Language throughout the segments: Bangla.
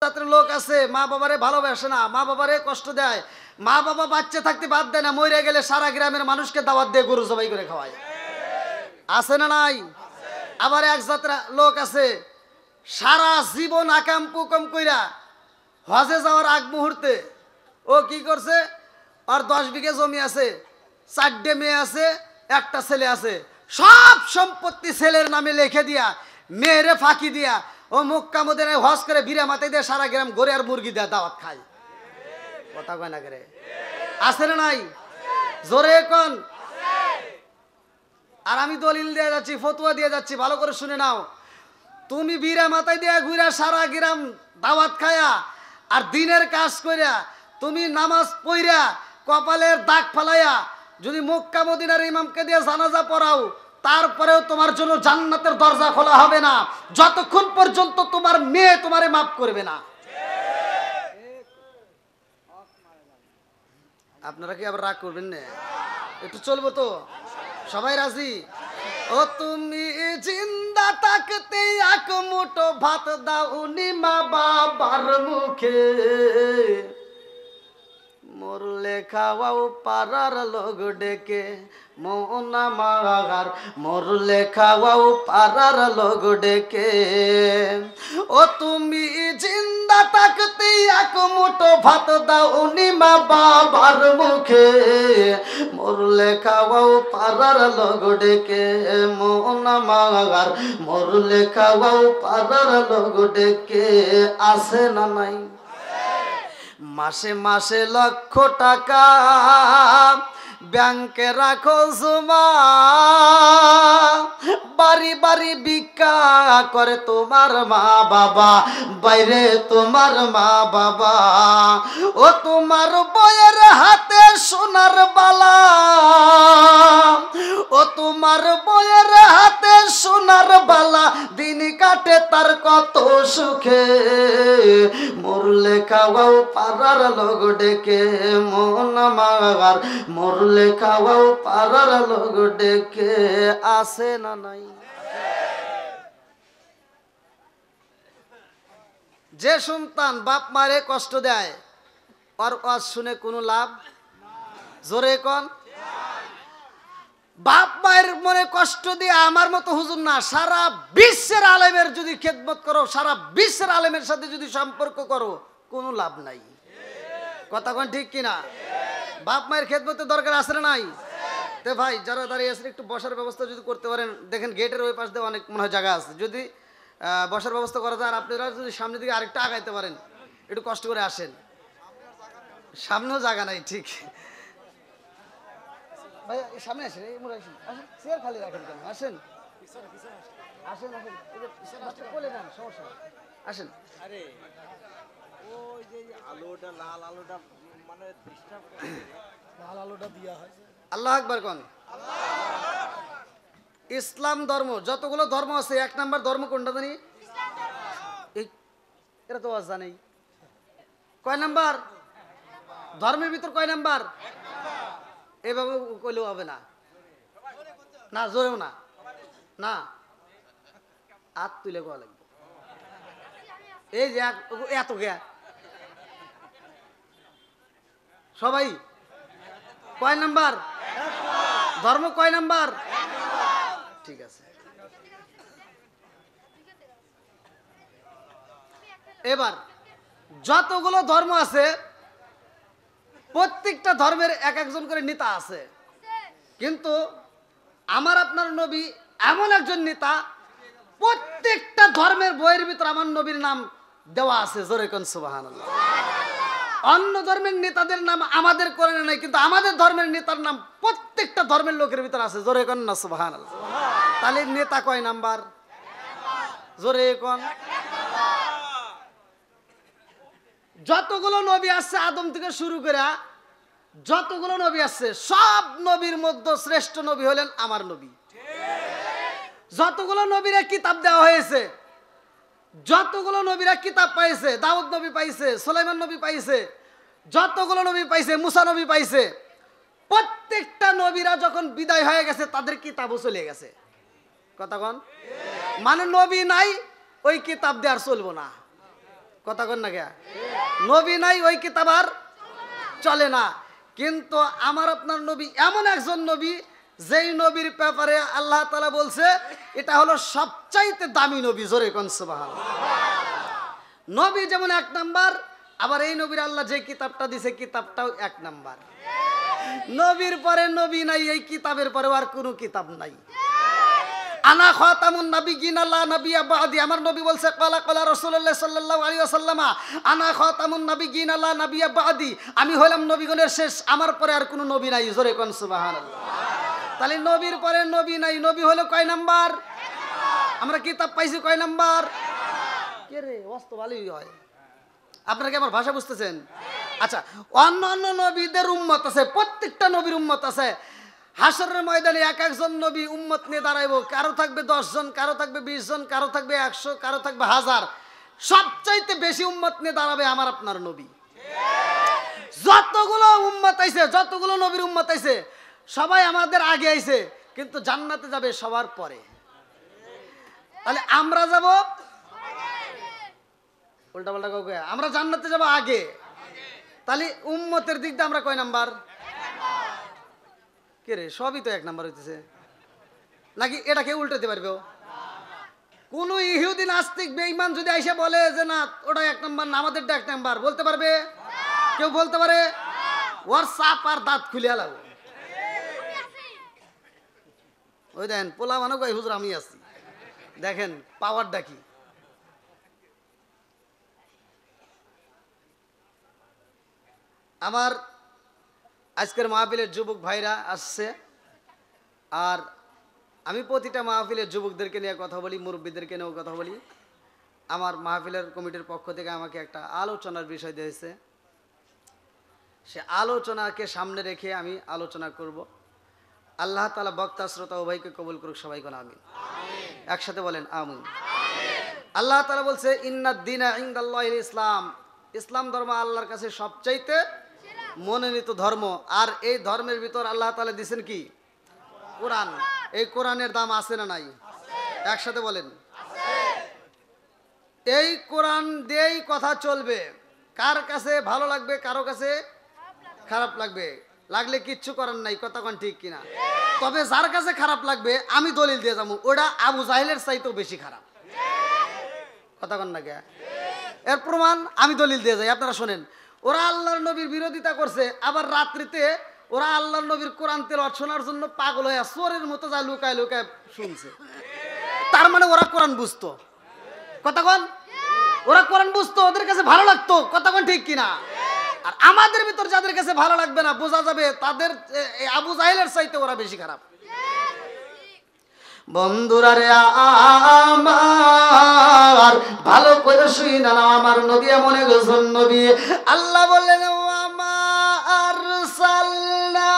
জাতের লোক আছে মা বাবারে ভালোবাসে না, মা বাবারে কষ্ট দেয়, মা বাবা বাচ্চা থাকতে বাদ দেয় না, মরে গেলে সারা গ্রামের মানুষকে দাওয়াত দিয়ে গরু জবাই করে খাওয়ায়। আছে না নাই? আবার এক জাতের লোক আছে সারা জীবন আকাম কুকম কইরা হজে যাওয়ার আগ মুহূর্তে ও কি করছে, আর 10 বিঘা জমি আছে, 4টে মেয়ে আছে, একটা ছেলে আছে, সব সম্পত্তি ছেলের নামে লিখে দিয়া মেয়েরে ফাঁকি দিয়া ও মক্কা মদিনায় হজ করে ভিড়া মাথায় দিয়ে সারা গ্রাম গরু আর মুরগি দেয়া দাওয়াত খায়। কথা কয় না করে? আছে না নাই? জোরে কোন? আর আমি দলিল দিয়ে যাচ্ছি, ফতুয়া দিয়ে যাচ্ছি, ভালো করে শুনে নাও। তুমি ভিড়া মাথায় দিয়ে ঘুরা সারা গ্রাম দাওয়াত খায়া আর দিনের কাজ কইরা তুমি নামাজ পড়া কপালের দাগ ফালাইয়া যদি মক্কা মদিনার ইমামকে দিয়ে জানাজা পড়াও, তারপরেও তোমার জন্য জান্নাতের দরজা খোলা হবে না যতক্ষণ পর্যন্ত তোমার মেয়ে তোমারে মাফ করবে না। আপনারা কি আবার রাগ করবেন না? একটু চলবো তো? সবাই রাজি? ও তুমি জিন্দা থাকতে এক মুঠো ভাত দাওনি মা বাবার মুখে, মরলে খাওয়াও পাড়ার লোক ডেকে মৌনা মাগার, মরলে খাওয়াও পাড়ার লোক ডেকে। ও তুমি জিন্দা থাকতে এক মুঠো ভাত দাওনি মা বাবার মুখে, মরলে খাওয়াও পাড়ার লোক ডেকে মৌনা মাগার, মরলে খাওয়াও পাড়ার লোক ডেকে। আছে না নাই? মাসে মাসে লক্ষ টাকা ব্যাংকে রাখো জমা, বাড়ি বাড়ি ভিক্ষা করে তোমার মা বাবা, বাইরে তোমার মা বাবা। ও তোমার বইয়ের হাতে সোনার বালা, ও তোমার বইয়ের হাতে সোনার বালা, দিন কাটে তার কত সুখে, মরলে খাওয়াও পাড়ার লোক ডেকে মন মাগার, মরলে খাওয়াও পাড়ার লোক ডেকে। আছে না নাই? যে সন্তান বাপ মারে কষ্ট দেয় আর ওয়াজ শুনে কোনো লাভ? জোরে কোন? বাপ মায়ের মনে কষ্ট দিয়ে আমার মতো হুজুর না, সারা বিশ্বের আলেমের যদি খেদমত করো, সারা বিশ্বের আলেমের সাথে যদি সম্পর্ক করো, কোনো লাভ নাই। কথা কোন ঠিক কিনা? বাপ মায়ের খেদমতের দরকার আছে না নাই? তে ভাই যারা দাঁড়িয়ে আছেন একটু বসার ব্যবস্থা যদি করতে পারেন, দেখেন গেটের ওই পাশ দিয়ে অনেক মনে হয় জায়গা আছে, যদি বসার ব্যবস্থা করা যায় আর আপনারা যদি সামনের দিকে আরেকটা আগাইতে পারেন, একটু কষ্ট করে আসেন। সামনেও জায়গা নাই, ঠিক ভাই সামনে আসেন, এই মোড়ে আসেন, আসেন, চেয়ার খালি রাখেন কেন? আসেন আসেন আসেন, বলে নেন, সমস্যা নেই, আসেন। আরে ওই যে আলোটা, লাল আলোটা মানে ডিস্টার্ব করে, লাল আলোটা দেওয়া হয়। আল্লাহ আকবার কোন? ইসলাম ধর্ম, যতগুলো ধর্ম আছে 1 নাম্বার ধর্ম কোনটা জানি? এরা তো আজ জানেই। কয় নাম্বার ধর্মের ভিতর? কয় নাম্বার? এভাবে কইলেও হবে না, না জোরেও না, না হাত তুলে কোয়া লাগবে। এই যে এত জ্ঞা সবাই কয় নাম্বার ধর্ম? কয় নাম্বার? ঠিক আছে। এবার যতগুলো ধর্ম আছে প্রত্যেকটা ধর্মের এক একজন করে নেতা আছে, কিন্তু আমার আপনার নবী এমন একজন নেতা, প্রত্যেকটা ধর্মের বইয়ের ভিতর আমার নবীর নাম দেওয়া আছে। জোরে কোন সুবহানাল্লাহ। অন্য ধর্মের নেতাদের নাম আমাদের কোরআনে নাই, কিন্তু আমাদের ধর্মের নেতার নাম প্রত্যেকটা ধর্মের লোকের ভিতর আছে। জোরে কোন না সুবহানাল্লাহ। তাহলে নেতা কয় নাম্বার? জোরে কোন? যতগুলো নবী আছে আদম থেকে শুরু করে যতগুলো নবী আছে, সব নবীর মধ্যে শ্রেষ্ঠ নবী হলেন আমার নবী। যতগুলো নবীরা কিতাব দেওয়া হয়েছে, যতগুলো নবীরা কিতাব পাইছে, দাউদ নবী পাইছে, সুলাইমান নবী পাইছে, যতগুলো নবী পাইছে, মুসা নবী পাইছে, প্রত্যেকটা নবীরা যখন বিদায় হয়ে গেছে তাদের কিতাবও চলে গেছে। কথা কোন? মানে নবী নাই, ওই কিতাব দেওয়ার চলবো না। কথা কন না কে? নবী নাই ওই কিতাব আর চলে না। কিন্তু আমার আপনার নবী এমন একজন নবী, যেই নবীর ব্যাপারে আল্লাহ তাআলা বলছে এটা হলো সবচাইতে দামি নবী। জোরে কোন সুবহানাল্লাহ। নবী যেমন এক নাম্বার, আবার এই নবীর আল্লাহ যে কিতাবটা দিছে কিতাবটাও এক নাম্বার। নবীর পরে নবী নাই, এই কিতাবের পরে আর কোনো কিতাব নাই। আনা খাতামুন নাবিয়্যিন লা নাবিয়্যা বাদি। আমার নবী বলছে ক্বালা ক্বালা রাসূলুল্লাহ সাল্লাল্লাহু আলাইহি ওয়াসাল্লাম আনা খাতামুন নাবিয়্যিন লা নাবিয়্যা বাদি। আমি হলাম নবীগণের শেষ, আমার পরে আর কোনো নবী নাই। জোরে কোন সুবহানাল্লাহ। তাহলে নবীর পরে নবী নাই, নবী হলো কয় নাম্বার? আমরা কিতাব পাইছি কয় নাম্বার? কে রে ওয়াজ তো ভালোই হয়। আপনারা কি আমার ভাষা বুঝতেছেন? আচ্ছা, অন্যান্য নবীদের উম্মত আছে, প্রত্যেকটা নবীর উম্মত আছে। হাসরের ময়দানে এক একজন নবী উম্মত নিয়ে দাঁড়াইবো। কারো থাকবে 10 জন, কারো থাকবে 20 জন, কারো থাকবে 100, কারো থাকবে 1000। সবচাইতে বেশি উম্মত নিয়ে দাঁড়াবে আমার আপনার নবী। যতগুলো উম্মত আইছে, যতগুলো নবীর উম্মত আইছে, সবাই আমাদের আগে আইছে, কিন্তু জান্নাতে যাবে সবার পরে। তাহলে আমরা যাব উল্টা পাল্টা কাউকে, আমরা জান্নাতে যাব আগে। তাহলে উম্মতের দিক দিয়ে আমরা কয় নাম্বার? কে রে, সবই তো এক নাম্বার হইতেছে নাকি? এটা কেউ উল্টাতে পারবে? কোন ইহুদি নাস্তিক বেঈমান যদি আইসা বলে যে না ওটা এক নাম্বার না, আমাদেরটা এক নাম্বার, বলতে পারবে? কেউ বলতে পারে? ওর সাপ আর দাঁত খুলে আলাও। ওই দেখেন পোলা মানো কই হুজুর আমি আছি, দেখেন পাওয়ারটা কি। আমার আজকের মাহফিলের যুবক ভাইরা আসছে, আর আমি প্রতিটা মাহফিলের যুবকদেরকে নিয়ে কথা বলি, মুরব্বীদেরকে নিয়েও কথা বলি। আমার মাহফিলের কমিটির পক্ষ থেকে আমাকে একটা আলোচনার বিষয় দিয়েছে, সে আলোচনাকে সামনে রেখে আমি আলোচনা করব। আল্লাহ তাআলা বক্তা শ্রোতা উভয়কে কবুল করুক, সবাই কোন আমিন। একসাথে বলেন আমিন। আল্লাহ তাআলা বলছে ইন্নাদ দীনা ইনদাল্লাহিল ইসলাম, ইসলাম ধর্ম আল্লাহর কাছে সবচাইতে মনোনীত ধর্ম। আর এই ধর্মের ভিতর আল্লাহ তাআলা দিয়েছেন কি? কোরআন। এই কোরআনের দাম আছে না নাই? একসাথে বলেন। এই কোরআন দিয়েই কথা চলবে। কার কাছে ভালো লাগবে, কারো কাছে খারাপ লাগবে, লাগলে কিচ্ছু করার নাই। কথা কোন ঠিক কিনা? তবে যার কাছে খারাপ লাগবে আমি দলিল দিয়ে যাবো, ওটা আবু জাহেলের চাইতেও বেশি খারাপ। কথা কোন না কে? এর প্রমাণ আমি দলিল দিয়ে যাই, আপনারা শোনেন। ওরা আল্লাহর নবীর বিরোধিতা করছে, আবার রাত্রিতে ওরা আল্লাহর নবীর কোরআন তেলাওয়াত শোনার জন্য পাগল হয়ে চোরের মতো যা লুকায় লুকায় শুনছে। তার মানে ওরা কোরআন বুঝতো। কথা কোন? ওরা কোরআন বুঝতো, ওদের কাছে ভালো লাগতো। কথা কোন ঠিক কিনা? আর আমাদের ভিতর যাদের কাছে ভালো লাগবে না, বোঝা যাবে তাদের আবু জাহেলের চাইতে ওরা বেশি খারাপ। বন্ধুরা রে আমার ভালো করে শুই না, আমার নবী এমন একজন নবী, আল্লাহ বললেন ওয়ামা আরসালনাকা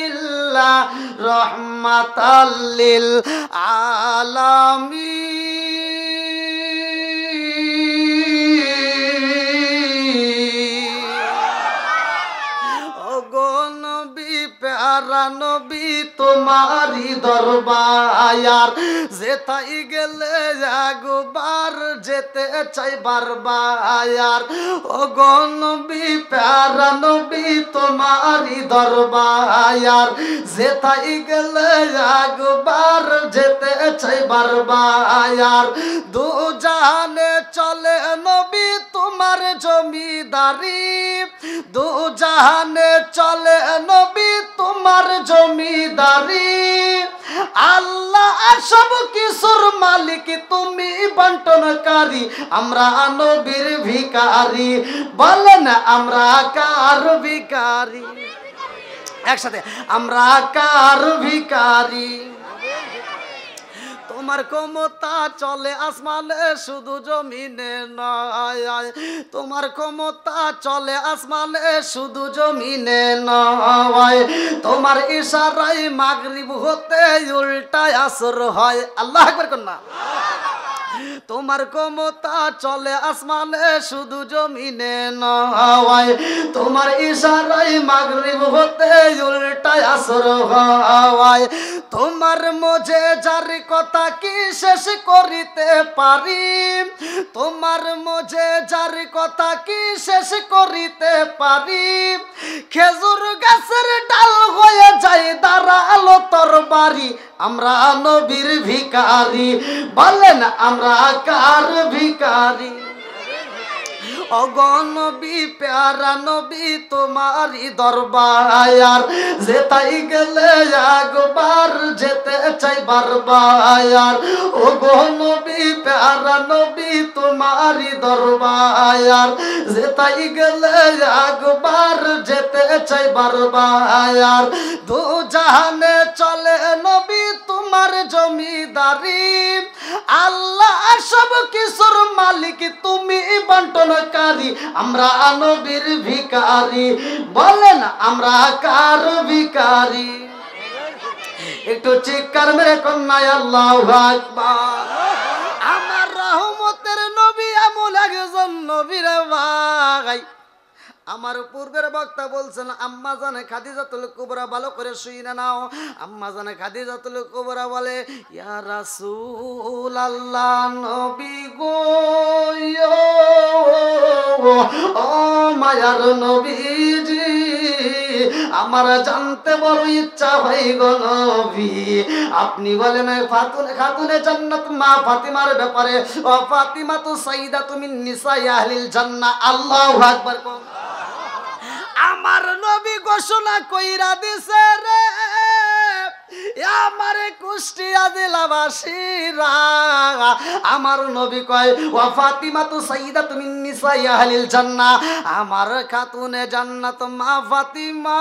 ইল্লা রাহমাতাল লিল আলামিন। প্যারা নবী তোমারি দরবার, যেতাই গেলে একবার যেতে চাই বারবার। ও গো নবী প্যারা নবী তোমারি দরবার, যেতাই গেলে একবার যেতে চাই বারবার। দু জাহানে চলে নবী তোমার জমিদারি, দু জাহানে চলে নবী তোমার জমিদারি। আল্লাহ সব কিছুর মালিক, তুমি বন্টনকারী, আমরা নবীর ভিখারি। বলেন আমরা কার ভিখারি? একসাথে আমরা কার ভিখারি? তোমার ক্ষমতা চলে আসমানে শুধু জমিনে নয়, তোমার ক্ষমতা চলে আসমানে শুধু জমিনে নয়। তোমার ইশারায় মাগরিব হতে উল্টায় আসর হয়। আল্লাহু আকবার কন্যা। তোমার ক্ষমতা চলে আসমানে শুধু জমিনে নয়, তোমার ইশারায় মাগরিব হতে উল্টায় আসর হয়, তোমার মজে যার কথা কি শেষ করিতে পারি, তোমার মজে যার কথা কি শেষ করিতে পারি, খেজুর গাছের ডাল হয়ে যায় দাঁড়ালো তরবারি, আমরা নবীর ভিখারি, বলেন আমরা কার ভিখারি? অগনবী প্যারা নবী তোমারই দরবার, যেতাই গেলে একবার যেতে চাই বারবার, অগনবী প্যারা নবী তোমারই দরবার, যেতাই গেলে একবার যেতে চাই বারবার, দু জাহানে চলে নবী তোমার জমিদারি, আল্লাহ সব কিছুর মালিক তুমি বন্টনকারী, আমরা নবীর ভিখারি, বলেন আমরা কার ভিখারি? একটু চিৎকার মেরে কন্যায় আল্লাহু আকবার। আমার রহমতের নবী এমন একজন নবী রে ভাই, আমার পূর্বের বক্তা বলছেন আম্মা জানে খাদিজাতুল কুবরা, ভালো করে শুনে নাও। আম্মা জানে খাদিজাতুল কুবরা বলে, ইয়া রাসূলুল্লাহ নবী গো, ও মায়ার নবীজি, আমার জানতে বড় ইচ্ছা হয় গো নবী, আপনি বলেন খাতুনে জান্নাত মা ফাতিমার ব্যাপারে, ও ফাতিমা তো সাইয়্যিদাতু মিন নিসাই আহলিল জান্নাহ। আল্লাহু আকবার। আমার নবী ঘোষণা কইরা দিছে রে, আমারে কুষ্টিয়া জেলাবাসীরা, আমার নবী কয় ওয়া ফাতিমাতু সাইয়্যিদাতু মিন নিসাই আহলিল জান্নাহ, আমার খাতুনে জান্নাত মা ফাতিমা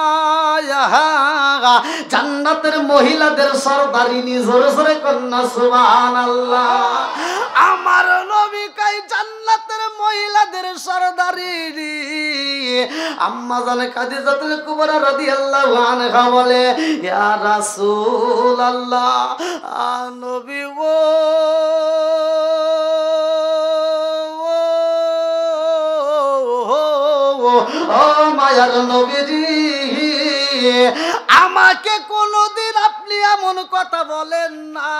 জান্নাতের মহিলাদের সরদারিনী, জোরে জোরে কন্যা সুবহানাল্লাহ। আমার নবী কয় জান্নাতের মহিলাদের সরদারিনী। আম্মা জানে খাদিজাতুল কুবরা রাদিয়াল্লাহু আনহা বলে, ইয়া রাসূলুল্লাহ নবী গো, ও মায়ার নবীজি, আমাকে কোনদিন আপনি এমন কথা বলেন না,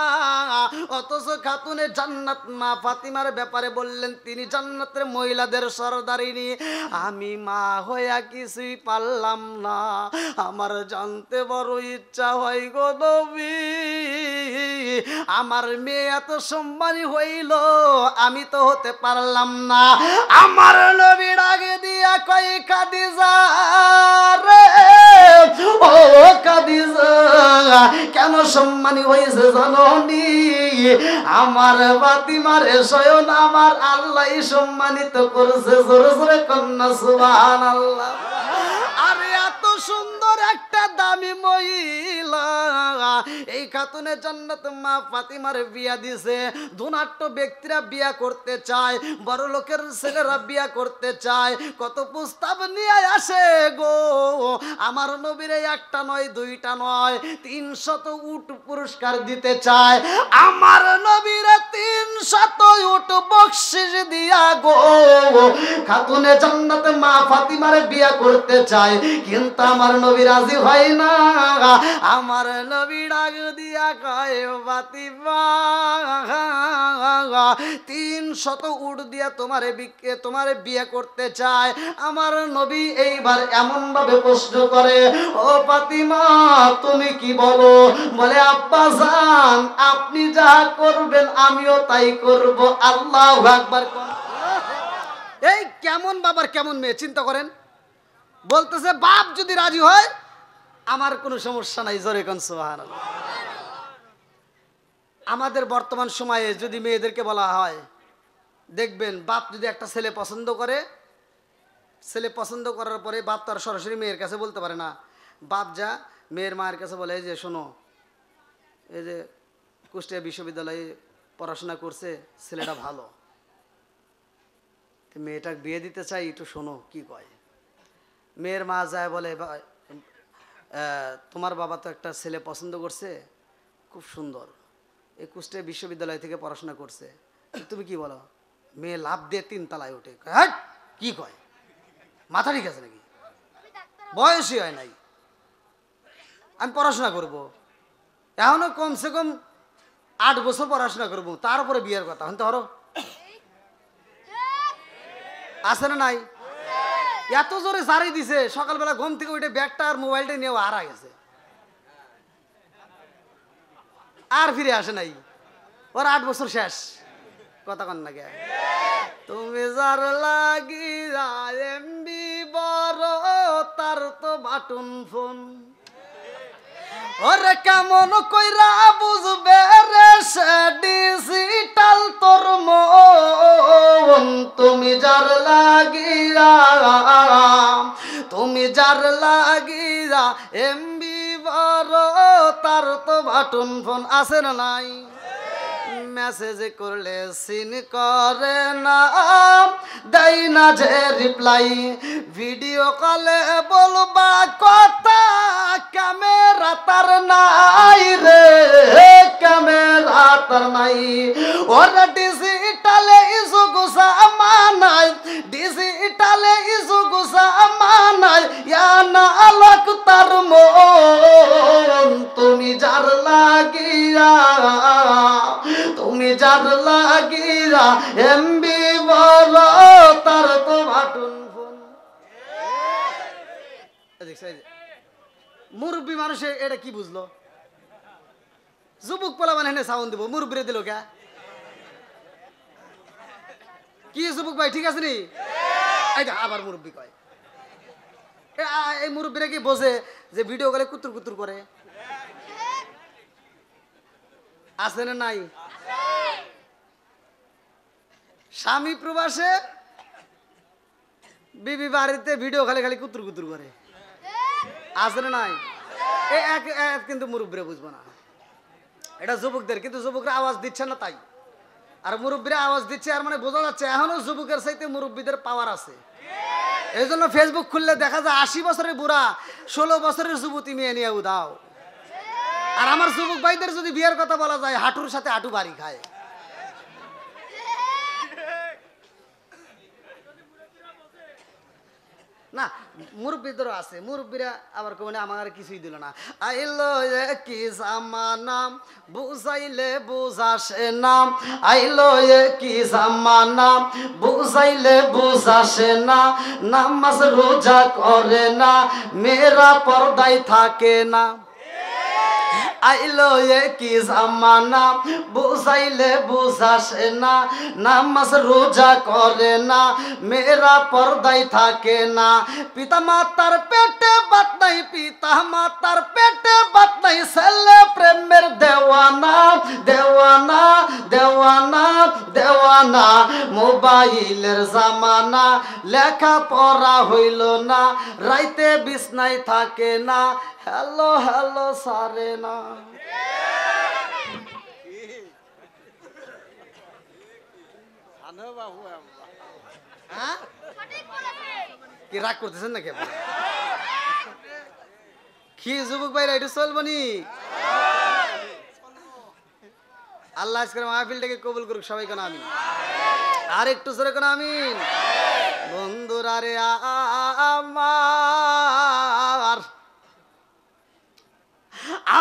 অথচ খাতুনে জান্নাত মা ফাতিমার ব্যাপারে বললেন তিনি জান্নাতের মহিলাদের সরদারিনী। আমি মা হইয়া কিছুই পারলাম না, আমার জানতে বড় ইচ্ছা হয় গো নবী, আমার মেয়ে এত সম্মানী হইল, আমি তো হতে পারলাম না। আমার নবীর আগে দিয়া কই খাদিজা রে, ও খাদিজা, কেন সম্মানী হয়েছে জানোনি? আমার ফাতিমারে স্বয়ং আমার আল্লাহ সম্মানিত করেছে, জোরে জোরে কন্যা সুবহানাল্লাহ। আরে এত সুন্দর একটা দামি মহিলা এই খাতুনে জান্নাত মা ফাতিমার বিয়া দিছে। ধনাঢ্য ব্যক্তিরা বিয়া করতে চায়, বড় লোকের ছেলেরা বিয়া করতে চায়, কত প্রস্তাব নিয়ে আসে গো। আমার নবীর একটা নয় দুইটা নয় 300 উট পুরস্কার দিতে চায়। আমার নবীর 300 উট বকশিশ দিয়া গো খাতুনে জান্নাত মা ফাতিমার বিয়া করতে চায়, কিন্তু আমার নবী রাজি হয় না। আমার নবী ডাক দিয়া কয় ফাতিমা 300 উট দিয়া তোমারে বিয়ে করতে চায়। আমার নবী এইবার এমন ভাবে প্রশ্ন করে, ও ফাতিমা তুমি কি বলো? বলে আব্বা জান আপনি যা করবেন আমিও তাই করব। আল্লাহু আকবার। এই কেমন বাবার কেমন মেয়ে চিন্তা করেন। বলতেছে বাপ যদি রাজি হয় আমার কোনো সমস্যা নাই, জোরে কোন সুবহানাল্লাহ। আমাদের বর্তমান সময়ে যদি মেয়েদেরকে বলা হয়, দেখবেন বাপ যদি একটা ছেলে পছন্দ করে, ছেলে পছন্দ করার পরে বাপ তার সরাসরি মেয়ের কাছে বলতে পারে না। বাপ যা মেয়ের মায়ের কাছে বলে, এই যে শোনো, এই যে কুষ্টিয়া বিশ্ববিদ্যালয়ে পড়াশোনা করছে, ছেলেটা ভালো, মেয়েটা বিয়ে দিতে চাই, একটু শোনো কি কয়। মেয়ের মা যায় বলে, তোমার বাবা তো একটা ছেলে পছন্দ করছে, খুব সুন্দর, এই কুষ্টিয়া বিশ্ববিদ্যালয় থেকে পড়াশোনা করছে, তুমি কি বলো? মেয়ে লাভ দিয়ে 3 তলায় ওঠে। হ্যাঁ, কি কয়? মাথা ঠিক আছে নাকি? বয়সই হয় নাই, আমি পড়াশোনা করব, এখনো কমসে কম 8 বছর পড়াশোনা করবো, তারপরে বিয়ের কথা। হন তো হরো আছে না নাই? এত জোরে জারি দিছে, সকালবেলা ঘুম থেকে উঠে ব্যাগটা আর মোবাইলটা নিয়ে হারা গেছে, আর ফিরে আসে নাই। ওর 8 বছর শেষ। কথা কন না কে? তুমি যার লাগি এমবি বড়, তার তো বাটন ফোন। ওরে কেমন কইরা বুঝবে রে সে ডিজিটাল তোর মন। তুমি যার লাগিয়া, তুমি যার লাগিয়া এমবি বড়, তার তো বাটন ফোন। আছে না নাই? মেসেজ করলে সিন করে না, দেয় না যে রিপ্লাই। ভিডিও কলে বলবা কথা, ক্যামেরা তার নাই রে, ক্যামেরা তার নাই। ওরা ডিজিটালে ইসুগুসা মানাই, ডিজিটালে ইসুগুসা মানাই, ইয়ানা আলোক তার মন। তুমি যার লাগিয়া, তুমি যার লাগিয়া এমবি বলো, তার তো বাটন ফোন। মুরব্বী মানুষে এটা কি বুঝলো? যুবক পোলা মানে সাউন্ড দিব, মুরব্বীরে দিল কে? কি যুবক ভাই ঠিক আছে নি? আবার মুরব্বী কয়। এই মুরব্বীরা কি বোঝে যে ভিডিও কলে কুতুর কুতুর করে? আছে না নাই? স্বামী প্রবাসে, বিবি বাড়িতে ভিডিও খালি খালি কুতুর কুতুর করে। আছে না নাই? কিন্তু মুরব্বীরা বুঝবো না, এটা যুবকদের। কিন্তু যুবকরা আওয়াজ দিচ্ছে না তাই, আর মুরব্বীরা আওয়াজ দিচ্ছে, আর মানে বোঝা যাচ্ছে এখনো যুবকের চাইতে মুরব্বীদের পাওয়ার আছে। এই জন্য ফেসবুক খুললে দেখা যায় 80 বছরের বুড়া 16 বছরের যুবতী মেয়ে নিয়ে উদাও। আর আমার যুবক ভাইদের যদি বিয়ের কথা বলা যায়, হাঁটুর সাথে হাঁটু বাড়ি খায়। না, মুরব্বীদেরও আছে। মুরব্বীরা আবার কোন আমার কিছুই দিল না। আইলো কি জামানা, বুঝাইলে বুঝাসে না। আইলো কি জামানা, বুঝাইলে বুঝাসে না। নামাজ রোজা করে না, মেয়েরা পর্দায় থাকে না। আইলো কি জামানা, বুঝাইলে বুঝাসে না। নামাজ রোজা করে না, মেয়েরা পর্দায় থাকে না। পিতা মাতার পেটে বাত নাই, পিতা মাতার পেটে বাত নাই। ছেলে প্রেমের দেওয়ানা, দেওয়ানা, দেওয়ানা, দেওয়ানা। মোবাইলের জামানা, লেখা পড়া হইল না। রাইতে বিছনায় থাকে না, হ্যালো হ্যালো সারে না। কি রাগ করতেছেন নাকি? কি যুবক ভাইরা এটা চলবো নি? আল্লাহ আজকের মাহফিলটাকে কবুল করুক সবাই। কেন আমিন? আর একটু জোরে কেন আমিন? বন্ধুরা রে আমার,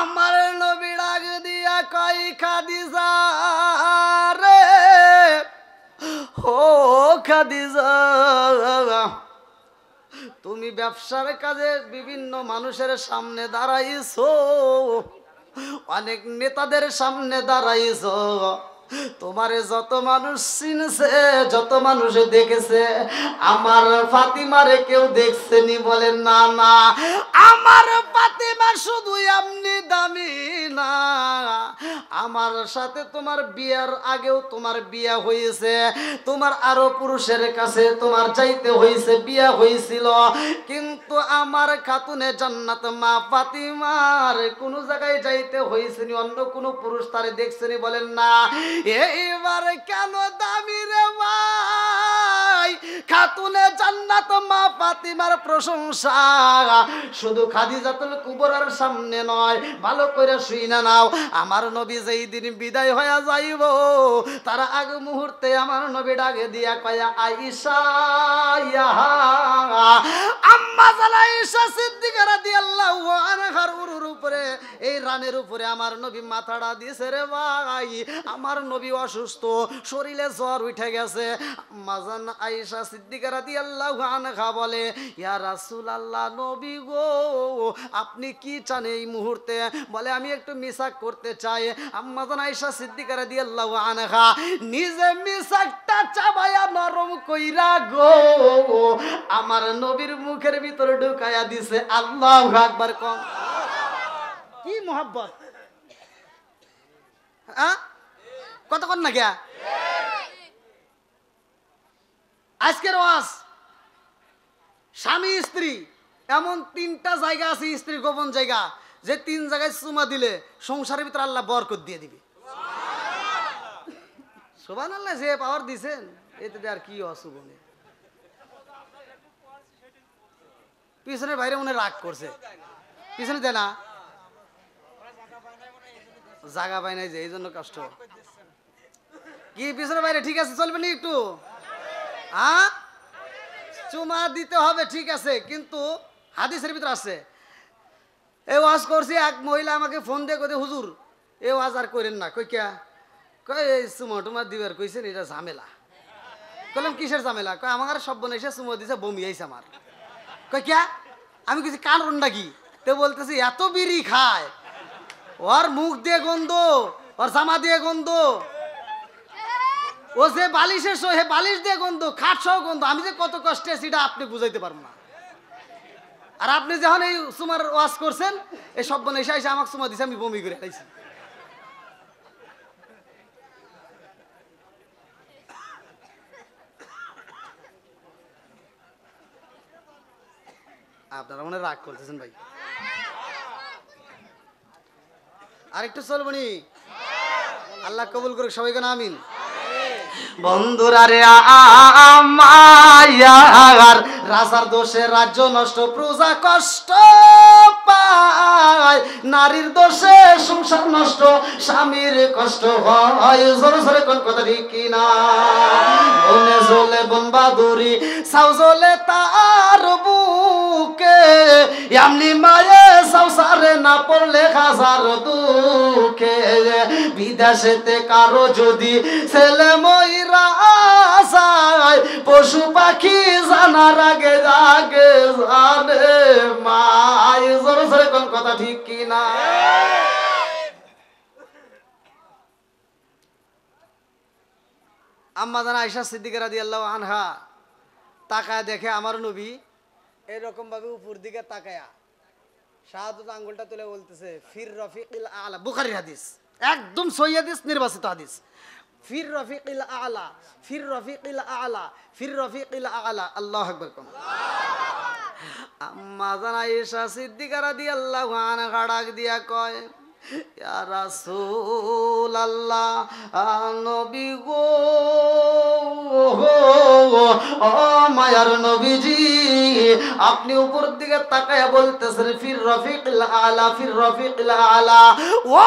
আমার নবী ডাক দিয়া কই খাদিজা রে, ও খাদিজা, তুমি ব্যবসার কাজে বিভিন্ন মানুষের সামনে দাঁড়াইছো, অনেক নেতাদের সামনে দাঁড়াইছো। তোমারে যত মানুষ চিনছে, যত মানুষ দেখেছে, আমার ফাতিমারে কেউ দেখছেনি? বলেন না না। আমার ফাতিমা শুধু এমনি দামি না, আমার সাথে তোমার বিয়ার আগেও তোমার বিয়া হয়েছে, তোমার আরো পুরুষের কাছে তোমার যাইতে হয়েছে, বিয়া হয়েছিল, কিন্তু আমার খাতুনে জান্নাত মা ফাতিমার কোন জায়গায় যাইতে হয়েছে নি, অন্য কোন পুরুষ তারে দেখছেনি? বলেন না। এইবার কেন দামি রে ভাই খাতুনে জান্নাত মা ফাতিমার প্রশংসা শুধু খাদিজাতুল কুবরার সামনে নয়, ভালো করে শুইনা নাও। আমার নবী যেই দিন বিদায় হয়ে যাইব তার আগ মুহূর্তে আমার নবী ডাকে দিয়া কয় আয়েশা আম্মা জান আয়েশা সিদ্দিকা রাদিয়াল্লাহু আনহার উরুর উপরে এই রানের উপরে আমার নবী মাথাটা দিয়েছে রে ভাই। আমার নবী অসুস্থ, শরীরে জ্বর উঠে গেছে। আম্মা জান আয়েশা সিদ্দিকা রাদিয়াল্লাহু আনহা বলে ইয়া রাসূলুল্লাহ নবী গো আপনি কি চান এই মুহূর্তে? বলে আমি একটু মিসাক করতে চাই। আম্মা জান আয়েশা সিদ্দিকা রাদিয়াল্লাহু আনহা নিজে মিসাকটা চাবায়া নরম কইরা গো আমার নবীর মুখের ভিতর ঢুকায়া দিছে। আল্লাহু আকবার কোন কি মোহাব্বত, কতক্ষণ না গিয়া আজকের ওয়াজ স্বামী স্ত্রী এমন তিনটা জায়গা আছে স্ত্রীর গোপন জায়গা, যে তিন জায়গায় চুমা দিলে সংসারের ভিতরে আল্লাহ বরকত দিয়ে দিবে। সুবহানাল্লাহ, যে পাওয়ার দিছেন এতে আর কি অসুবনে। পিছনের বাইরে মনে রাগ করছে, পিছনে দেয় না, জায়গা পায় নাই যে এই জন্য কষ্ট। কি পিছনের বাইরে ঠিক আছে চলবে না একটু? চুমা দিতে হবে ঠিক আছে, কিন্তু হাদিসের ভিতরে আছে। এই ওয়াজ করছি, এক মহিলা আমাকে ফোন দিয়ে কই হুজুর এই ওয়াজ আর করেন না। কই কে? কই এই চুমা টুমা দিবার কইছেন এটা ঝামেলা। কইলাম কিসের ঝামেলা? কই আমার সব বনেছে চুমা দিছে বমি আইছে আমার। কই কে? আমি কিছু কারণ নাকি? তো বলতেছি এত বিড়ি খায়, ওর মুখ দিয়ে গন্ধ, ওর জামা দিয়ে গন্ধ, ও যে বালিশের হে বালিশ দিয়ে গন্ধ, খাট সহ গন্ধ। আমি যে কত কষ্টে সেটা আপনি বুঝাইতে পারবো না। আর আপনি যখন এই চুমার ওয়াজ করছেন এই সব বোন এসে এসে আমাকে চুমা দিছে, আমি বমি করে খাইছি। আপনারা মনে রাগ করতেছেন ভাই, আরেকটু চলবনি? আল্লাহ কবুল করুক, সবাই কেন আমিন। বন্ধুরা রে আমার রাজার দোষে রাজ্য নষ্ট, প্রজা কষ্ট পায়, নারীর দোষে সংসার নষ্ট, স্বামীর কষ্ট হয়। জোরে জোরে কোন কথা ঠিক কিনা? বনে জ্বলে বন বাদুরি, সাউ জ্বলে তার বুকে, এমনি মায়ে সংসারে না পড়লে হাজার দুঃখে। বিদেশেতে কারো যদি ছেলে ময়রা যায়, পশু পাখি জানার আগে আগে জানে মাই। জোরে জোরে কোন কথা ঠিক কিনা? আম্মা জান আয়েশা সিদ্দিকা রাদিয়াল্লাহু আনহা তাকায় দেখে আমার নবী এরকম ভাবে উপর দিকে তাকায়া শাহাদাত আঙ্গুলটা তুলে বলতেছে ফির রফিকিল আলা। বুখারীর হাদিস, একদম সহিহ হাদিস, নির্বাচিত হাদিস। ফির রফিকিল আলা, ফির রফিকিল আলা, ফির রফিকিল আলা। আল্লাহু আকবার। আম্মা জান আয়েশা সিদ্দিকা রাদিয়াল্লাহু আনহা ডাক দিয়া কয় ইয়া রাসূলুল্লাহ, নবী গো, ও মায়ার নবীজি, আপনি উপর দিকে তাকায়া বলতেছেন ফির রফিকিল আলা, ফির রফিকিল আলা। ও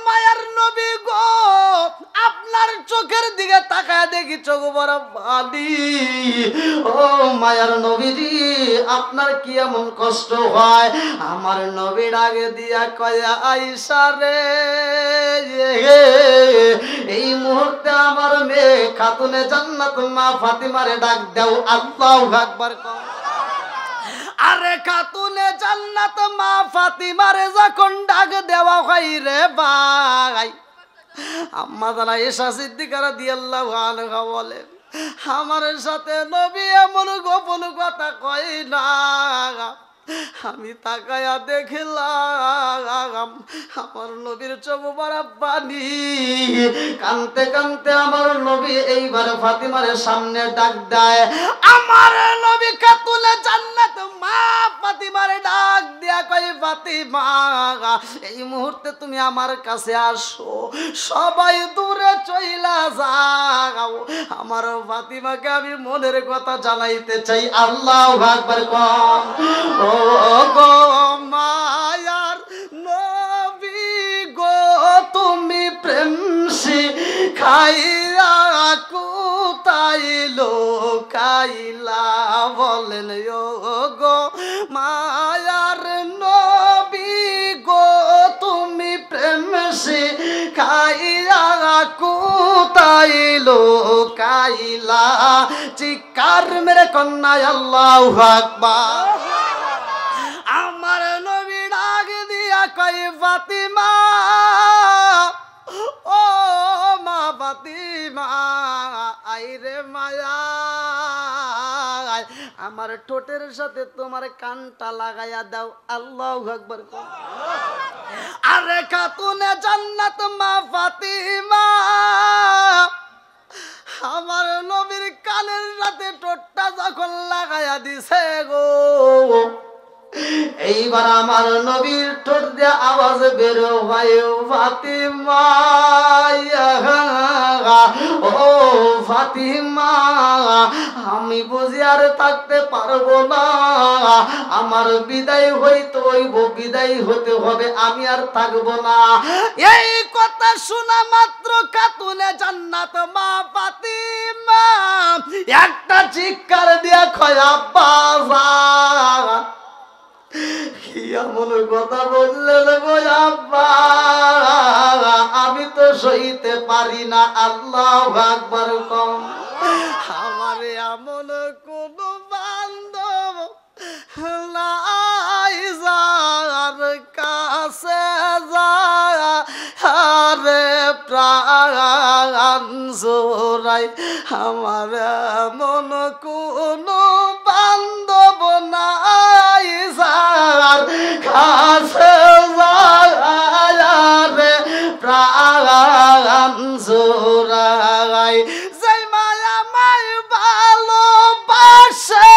মায়ার নবী গো, আপনার চোখের দিকে তাকায়া দেখি চোখ বড় পানি। ও মায়ার নবীজি, আপনার কি এমন কষ্ট হয়? আমার নবী ডাকে দিয়া কয় আয়েশা রে, এই মুহূর্তে আমার মেয়ে খাতুনে জান্নাত মা ফাতিমারে ডাক দাও। আল্লাহু আকবার। আরে খাতুনে জান্নাত মা ফাতিমারে যখন ডাক দেওয়া হয় রে ভাই, আম্মা জান আয়েশা সিদ্দিকা রাদিয়াল্লাহু আনহা বলে আমার সাথে নবী এমন গোপন কথা কয় না। আমি তাকায়া দেখলাম আমার নবীর চোখ ভরা পানি, কানতে কানতে আমার নবী এইবার ফাতিমার সামনে ডাক দেয়। আমার নবী খাতুনে জান্নাত মা ফাতিমার ডাক দিয়া কই ফাতিমা এই মুহূর্তে তুমি আমার কাছে আসো, সবাই দূরে চইলা যাও, আমার ফাতিমাকে আমি মনের কথা জানাইতে চাই। আল্লাহু আকবার কম। ও গো মায়ার নবী গো তুমি প্রেম শিখাইয়া কোথায় লোকাইলা বলেন ও গো মায়ার নবী গো তুমি প্রেম শিখাইয়া কোথায় লোকাইলা, চিৎকার মেরে কন্যা আল্লাহু আকবার। আমার নবী ডাক দিয়া কই ফাতিমা ও মা ফাতিমা আইরে মায়া, আমার ঠোঁটের সাথে তোমার কানটা লাগাইয়া দাও। আল্লাহু আকবার। আরে খাতুনে জান্নাত মা ফাতিমা আমার নবীর কানের সাথে ঠোঁটটা যখন লাগাইয়া দিছে গো, এইবার আমার নবীর ঠোঁট দিয়ে আওয়াজ বেরো হয় ফাতিমা ও ফাতিমা আমি বুঝি আর থাকতে পারবো না, আমার বিদায় হইতে হইব, বিদায় হতে হবে, আমি আর থাকবো না। এই কথা শোনা মাত্র খাতুনে জান্নাত মা ফাতিমা একটা চিৎকার দিয়া কয় আব্বা কি এমন কথা বললেন গো আব্বা, আমি তো সইতে পারি না। আল্লাহু আকবার কম। আমার এমন কোন বান্ধব নাই যার কাছে আরে প্রাণ জোড়াই, আমার এমন কোন বান্ধব নাই যার কাছে রে প্রাণ জোড়াই, যে মায়া মাই ভালোবাসে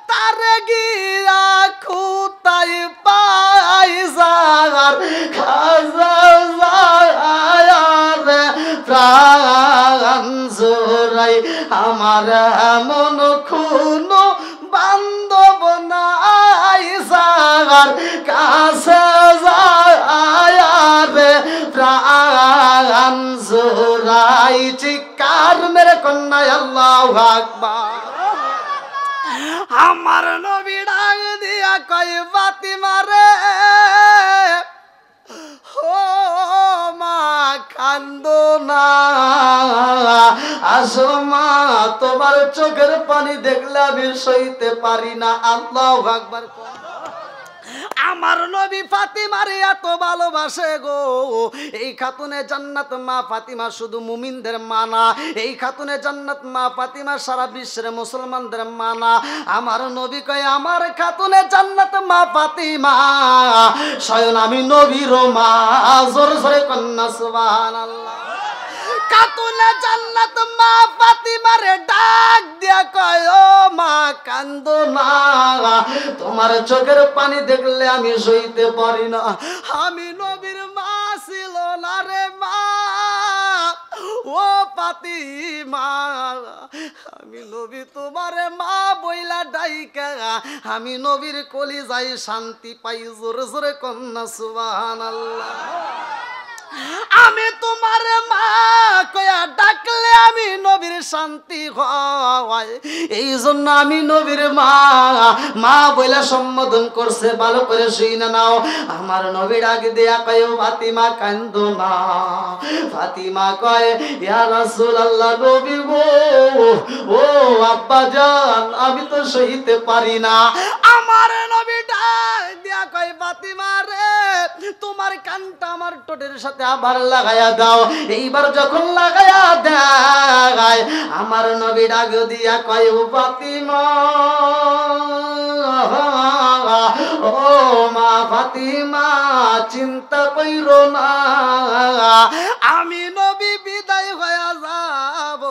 তারে গিয়া খুতাই পাই যার কাছে রে প্রাণ জোড়াই, আমার এমন কোন বান্ধব নাই যার কাছে রে প্রাণ জোড়াই, চিৎকার মেরে কন্যা আল্লাহু আকবার। আমার নবী ডাক দিয়া কই ফাতিমা রে ও মা কান্দো না, আসো মা তোমার চোখের পানি দেখলে আমি সইতে পারি না। আল্লাহু আকবার। আমার নবী ফাতিমারে এত ভালোবাসে গো, এই খাতুনে জান্নাত মা ফাতিমা শুধু মুমিনদের মা না, এই খাতুনে জান্নাত মা ফাতিমা সারা বিশ্বের মুসলমানদের মা না। আমার নবী কয় আমার খাতুনে জান্নাত মা ফাতিমা স্বয়ং আমি নবীর মা। জোরে জোরে কন্যা সুবহানাল্লাহ। খাতুনে জান্নাত মা ফাতিমারে ডাক দিয়া কয় ও মা কান্দো না, তোমার চোখের পানি দেখলে আমি সইতে পারি না। আমি নবীর মা ছিল না রে মা ও ফাতিমা, আমি নবী তোমারে মা বইলা ডাইকা আমি নবীর কলিজায় শান্তি পাই। জোরে জোরে কন্যা সুবহানাল্লাহ। আমি তোমার মা কয়া ডাকলে আমি নবীর শান্তি হয়, এই জন্য আমি নবীর মা মা বলে সম্বোধন করছে। ভালো করে শুইনা নাও। আমার নবী ডাক দেয়া কয় ফাতিমা কান্দো না। ফাতিমা কয় ইয়া রাসূলুল্লাহ নবী গো ও আব্বা জান আমি তো সইতে পারি না। আমার নবী ডাক দেয়া কয় ফাতিমা রে তোমার কানটা আমার ঠোঁটের সাথে আবার লাগায়া দাও। এইবার যখন লাগায়া দেয় আমার নবী ডাক দিয়া কয় ফাতিমা ও মা ফাতিমা চিন্তা কইরো না, আমি নবী বিদায় হয়ে যাব,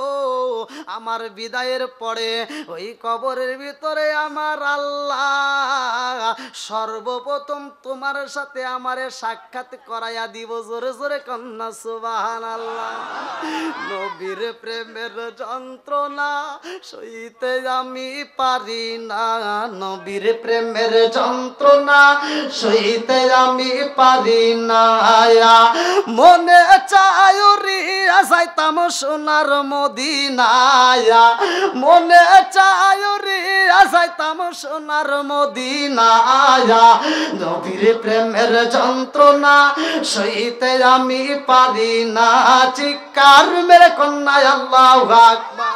আমার আমার বিদায়ের পরে ওই কবরের ভিতরে আমার আল্লাহ সর্বপ্রথম তোমার সাথে আমারে সাক্ষাৎ করাইয়া দিব। জোরে জোরে কন্যা সুবহানাল্লাহ। নবীর প্রেমের যন্ত্রণা সইতে আমি পারি না, নবীর প্রেমের যন্ত্রণা সইতে আমি পারি না। মনে চায় রিয়া যাইতাম সোনার মদিনায়, মনে চায় রিয়া যাইতাম সোনার মদিনায়। নবীর প্রেমের যন্ত্রণা সইতে আমি পারি না। চিৎকার মেরে কন্যা আল্লাহু আকবার।